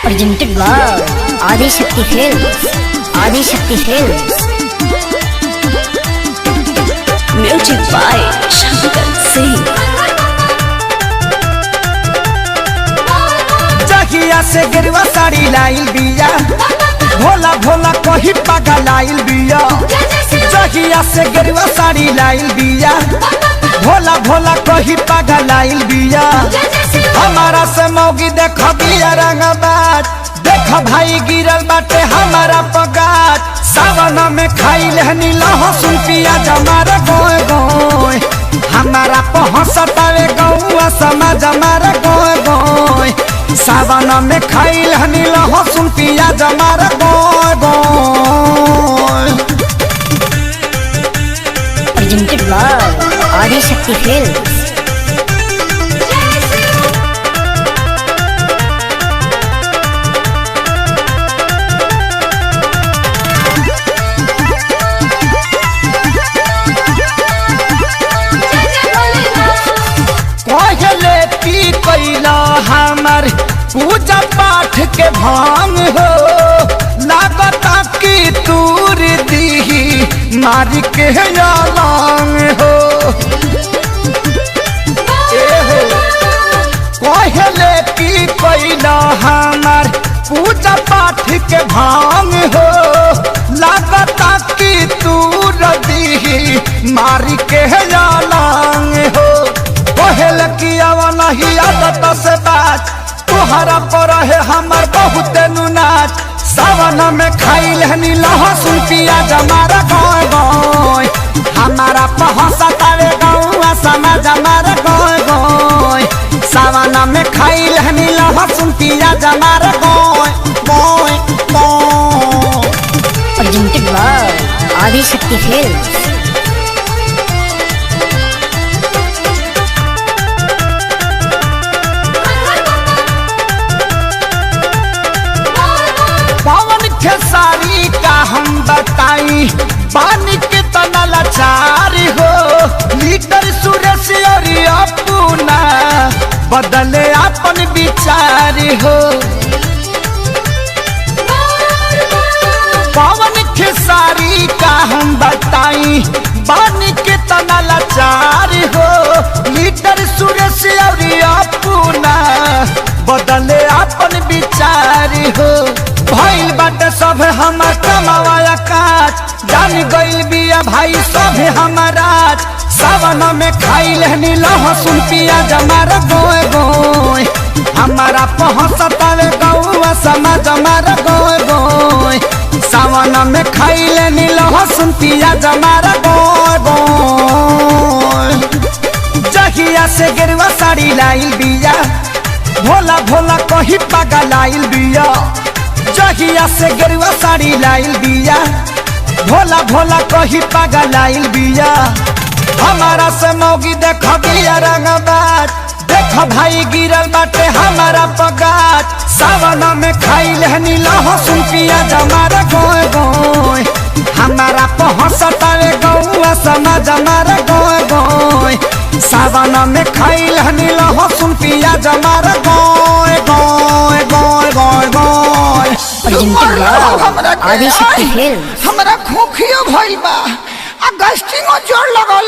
Presented by Adi Shakti Films. Adi Shakti Films. Music by Shankar Singh. जहिया से गिरवा साड़ी लाइल बिया, भोला भोला कही पागा लाइल बिया। जहिया से गिरवा साड़ी लाइल बिया, भोला भोला कही पागा लाइल बिया। हमारा से मौगी देख बिया रंगबाज, देख भाई गिरल बाटे हमारा पगाज। सावन में खाइल हनी लहसुन पियाज हमारा गोय गोय, हमारा पहुँचतावे गौआ समाज हमारा गोय गोय। सावन में खाइल हनी लहसुन पियाज हमारा गोय गोय। Presented by Adi Shakti Films. पहले पी कैला हमार पूजा पाठ के भांग हो, लागता की तूर दी मारी के लांग हो। पहले पी कैला हमार पूजा पाठ के भांग हो, लागता की तूर दी मारी के लांग हो। पहल किया नहीं आदत से बात, तुहरा पर है हमार बहुत नुनाच। सावन में खाइल हनी लहसुन पियाज हमारा गोय गोय, हमारा पहुँचतावे गौआ समाज हमारा गोय गोय। सावन में खाइल हनी लहसुन पियाज हमारा गोय गोय गोय। Presented by Adi Shakti Films. Pawan Khesari का हम बताई, पानी के तना लाचारी हो। लीडर सुरेश और अपना बदले अपन विचारी हो। पवन खेसारी का हम बताई, पानी के तना लाचारी हो। लीडर सुरेश और अपना बदले अपन विचारी हो। भइल बाटे सब हमार कमावाया काज, जान गइल बिया भाई सब हमारा। सावन में खाइल हनी लहसुन पियाज हमारा गोय गोय, हमारा पहुँचतावे गौआ समाज हमारा गोय गोय। सावन में खाइल हनी लहसुन पियाज हमारा गोय गोय। जहिया से गिरवा साड़ी लाइल बिया, भोला भोला कही पागा लाइल बिया। जहिया से गिरवा साड़ी लाइल बिया, भोला भोला कही पागा लाइल बिया। हमारा से मौगी देख बिया रंगबाज, देख भाई गिरल बाटे हमारा पगाज। सावन में खाइल हनी लहसुन पियाज हमारा गोय गोय, हमारा पहुँचतावे गौआ समाज हमारा गोय गोय। सावन में खाइल हनी लहसुन पियाज हमारा गोय गोय गोय गोय गोय। Presented by Adi Shakti Films. हमरा खोखियो भइल बा, आ गस्टिंगो जोर लगा